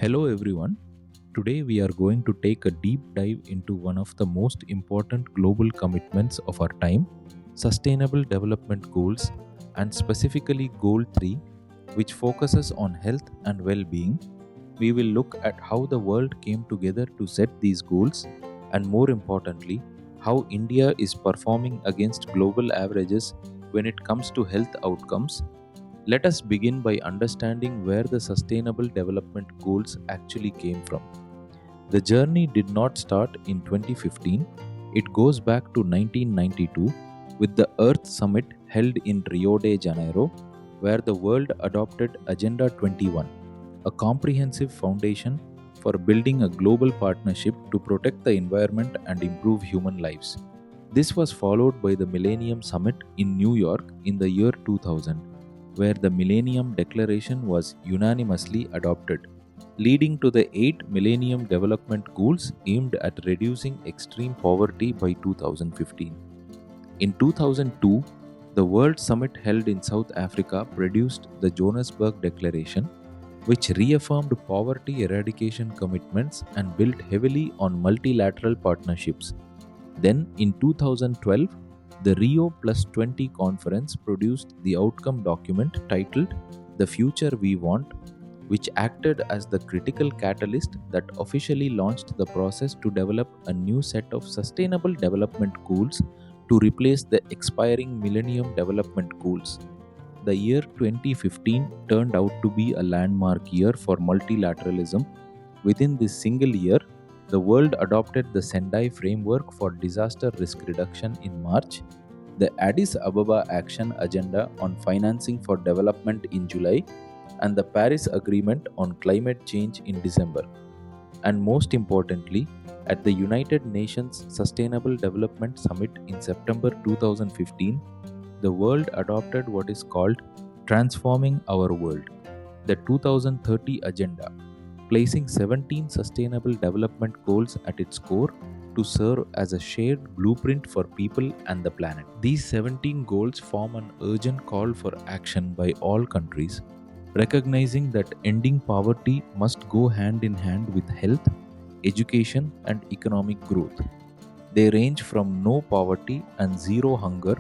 Hello everyone. Today we are going to take a deep dive into one of the most important global commitments of our time, Sustainable Development Goals, and specifically Goal 3, which focuses on health and well-being. We will look at how the world came together to set these goals and more importantly, how India is performing against global averages when it comes to health outcomes. Let us begin by understanding where the Sustainable Development Goals actually came from. The journey did not start in 2015, it goes back to 1992 with the Earth Summit held in Rio de Janeiro, where the world adopted Agenda 21, a comprehensive foundation for building a global partnership to protect the environment and improve human lives. This was followed by the Millennium Summit in New York in the year 2000, where the Millennium Declaration was unanimously adopted, leading to the 8 Millennium Development Goals aimed at reducing extreme poverty by 2015. In 2002, the World Summit held in South Africa produced the Johannesburg Declaration, which reaffirmed poverty eradication commitments and built heavily on multilateral partnerships. Then, in 2012, the Rio Plus 20 conference produced the outcome document titled The Future We Want, which acted as the critical catalyst that officially launched the process to develop a new set of sustainable development goals to replace the expiring Millennium Development Goals. The year 2015 turned out to be a landmark year for multilateralism. Within this single year, the world adopted the Sendai Framework for Disaster Risk Reduction in March, the Addis Ababa Action Agenda on Financing for Development in July, and the Paris Agreement on Climate Change in December. And most importantly, at the United Nations Sustainable Development Summit in September 2015, the world adopted what is called Transforming Our World, the 2030 Agenda, placing 17 Sustainable Development Goals at its core to serve as a shared blueprint for people and the planet. These 17 goals form an urgent call for action by all countries, recognizing that ending poverty must go hand in hand with health, education, and economic growth. They range from no poverty and zero hunger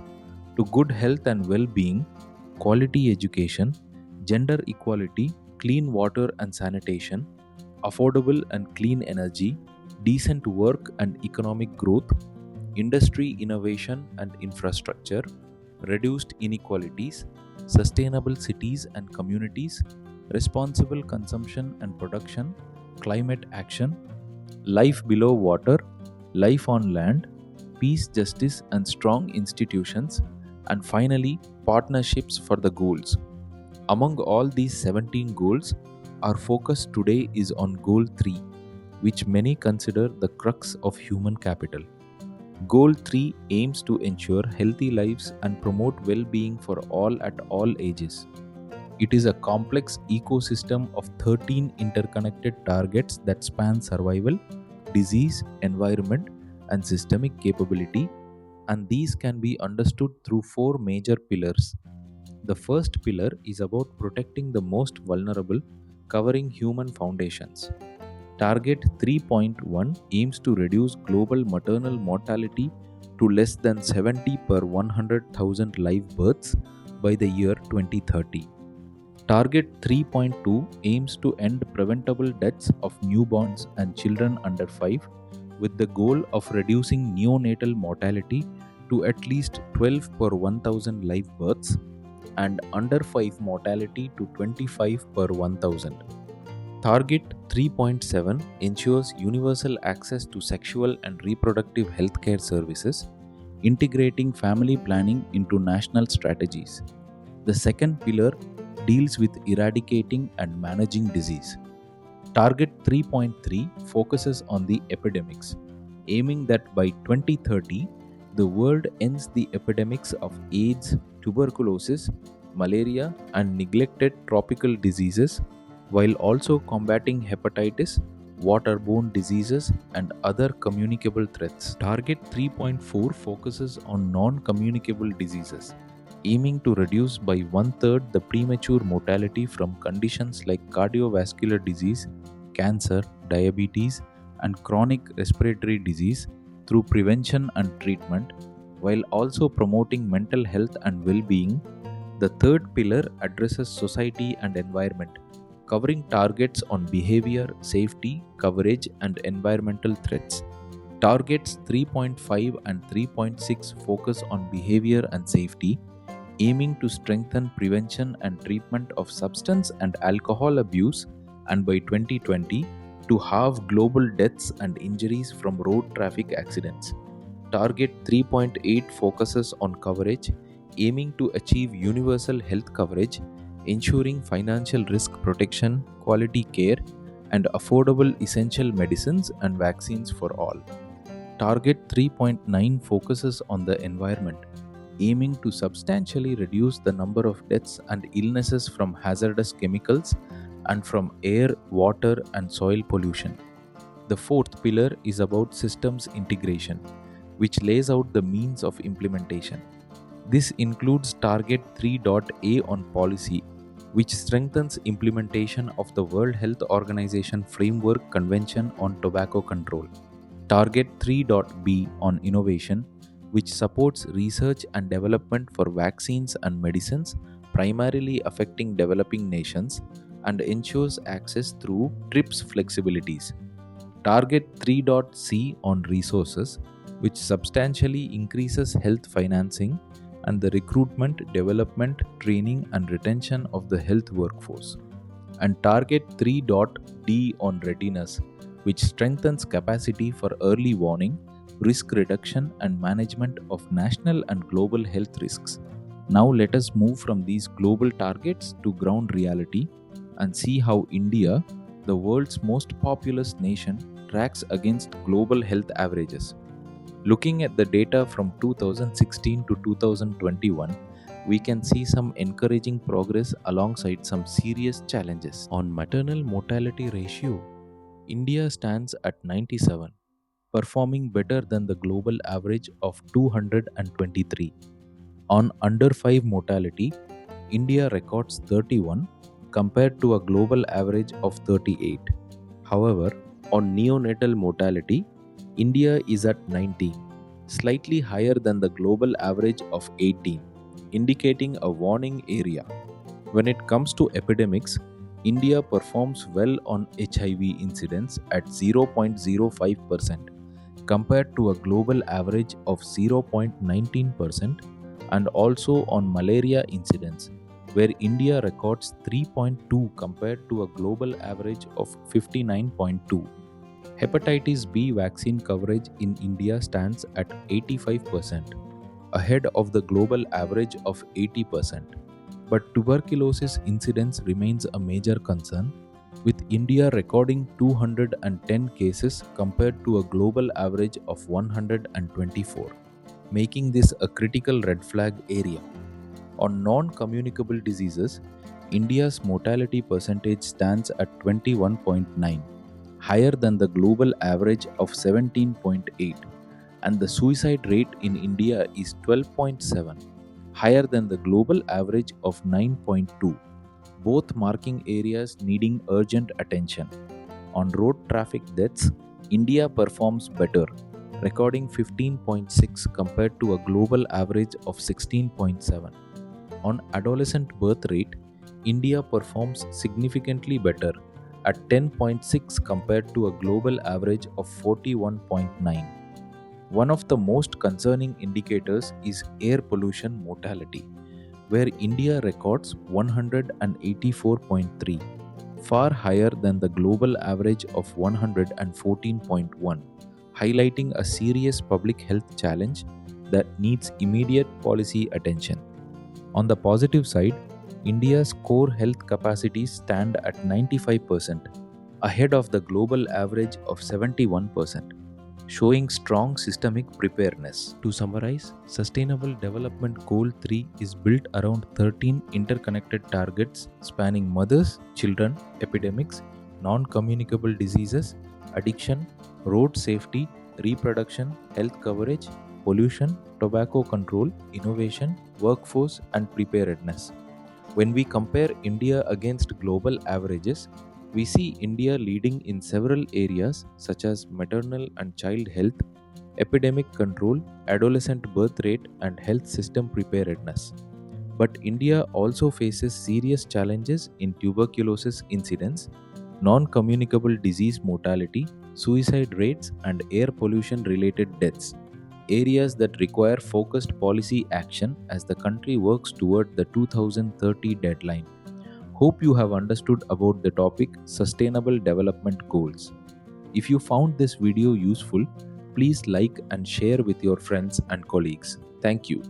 to good health and well-being, quality education, gender equality, clean water and sanitation, affordable and clean energy, decent work and economic growth, industry innovation and infrastructure, reduced inequalities, sustainable cities and communities, responsible consumption and production, climate action, life below water, life on land, peace, justice, and strong institutions, and finally, partnerships for the goals. Among all these 17 goals, our focus today is on Goal 3, which many consider the crux of human capital. Goal 3 aims to ensure healthy lives and promote well-being for all at all ages. It is a complex ecosystem of 13 interconnected targets that span survival, disease, environment, and systemic capability, and these can be understood through 4 major pillars. The first pillar is about protecting the most vulnerable, covering human foundations. Target 3.1 aims to reduce global maternal mortality to less than 70 per 100,000 live births by the year 2030. Target 3.2 aims to end preventable deaths of newborns and children under 5 with the goal of reducing neonatal mortality to at least 12 per 1000 live births and under 5 mortality to 25 per 1000. Target 3.7 ensures universal access to sexual and reproductive healthcare services, integrating family planning into national strategies. The second pillar deals with eradicating and managing disease. Target 3.3 focuses on the epidemics, aiming that by 2030, the world ends the epidemics of AIDS, tuberculosis, malaria, and neglected tropical diseases, while also combating hepatitis, waterborne diseases, and other communicable threats. Target 3.4 focuses on non-communicable diseases, aiming to reduce by one-third the premature mortality from conditions like cardiovascular disease, cancer, diabetes, and chronic respiratory disease through prevention and treatment, while also promoting mental health and well being. The third pillar addresses society and environment, covering targets on behavior, safety, coverage, and environmental threats. Targets 3.5 and 3.6 focus on behavior and safety, aiming to strengthen prevention and treatment of substance and alcohol abuse, and by 2020, to halve global deaths and injuries from road traffic accidents. Target 3.8 focuses on coverage, aiming to achieve universal health coverage, ensuring financial risk protection, quality care, and affordable essential medicines and vaccines for all. Target 3.9 focuses on the environment, aiming to substantially reduce the number of deaths and illnesses from hazardous chemicals and from air, water, and soil pollution. The fourth pillar is about systems integration, which lays out the means of implementation. This includes Target 3.A on policy, which strengthens implementation of the World Health Organization Framework Convention on Tobacco Control. Target 3.B on innovation, which supports research and development for vaccines and medicines primarily affecting developing nations and ensures access through TRIPS flexibilities. Target 3.C on resources, which substantially increases health financing and the recruitment, development, training, and retention of the health workforce. And Target 3.D on readiness, which strengthens capacity for early warning, risk reduction, and management of national and global health risks. Now let us move from these global targets to ground reality and see how India, the world's most populous nation, tracks against global health averages. Looking at the data from 2016 to 2021, we can see some encouraging progress alongside some serious challenges. On maternal mortality ratio, India stands at 97, performing better than the global average of 223. On under 5 mortality, India records 31 compared to a global average of 38. However, on neonatal mortality, India is at 19, slightly higher than the global average of 18, indicating a warning area. When it comes to epidemics, India performs well on HIV incidence at 0.05% compared to a global average of 0.19%, and also on malaria incidence, where India records 3.2 compared to a global average of 59.2. Hepatitis B vaccine coverage in India stands at 85%, ahead of the global average of 80%. But tuberculosis incidence remains a major concern, with India recording 210 cases compared to a global average of 124, making this a critical red flag area. On non-communicable diseases, India's mortality percentage stands at 21.9, higher than the global average of 17.8, and the suicide rate in India is 12.7, higher than the global average of 9.2, both marking areas needing urgent attention. On road traffic deaths, India performs better, recording 15.6 compared to a global average of 16.7. On adolescent birth rate, India performs significantly better at 10.6 compared to a global average of 41.9. One of the most concerning indicators is air pollution mortality, where India records 184.3, far higher than the global average of 114.1, highlighting a serious public health challenge that needs immediate policy attention. On the positive side, India's core health capacities stand at 95%, ahead of the global average of 71%. Showing strong systemic preparedness. To summarize, Sustainable Development Goal 3 is built around 13 interconnected targets spanning mothers, children, epidemics, non-communicable diseases, addiction, road safety, reproduction, health coverage, pollution, tobacco control, innovation, workforce, and preparedness. When we compare India against global averages, We see India leading in several areas such as maternal and child health, epidemic control, adolescent birth rate, and health system preparedness. But India also faces serious challenges in tuberculosis incidence, non communicable disease mortality, suicide rates, and air pollution related deaths, areas that require focused policy action as the country works toward the 2030 deadline. Hope you have understood about the topic Sustainable Development Goals. If you found this video useful, please like and share with your friends and colleagues. Thank you.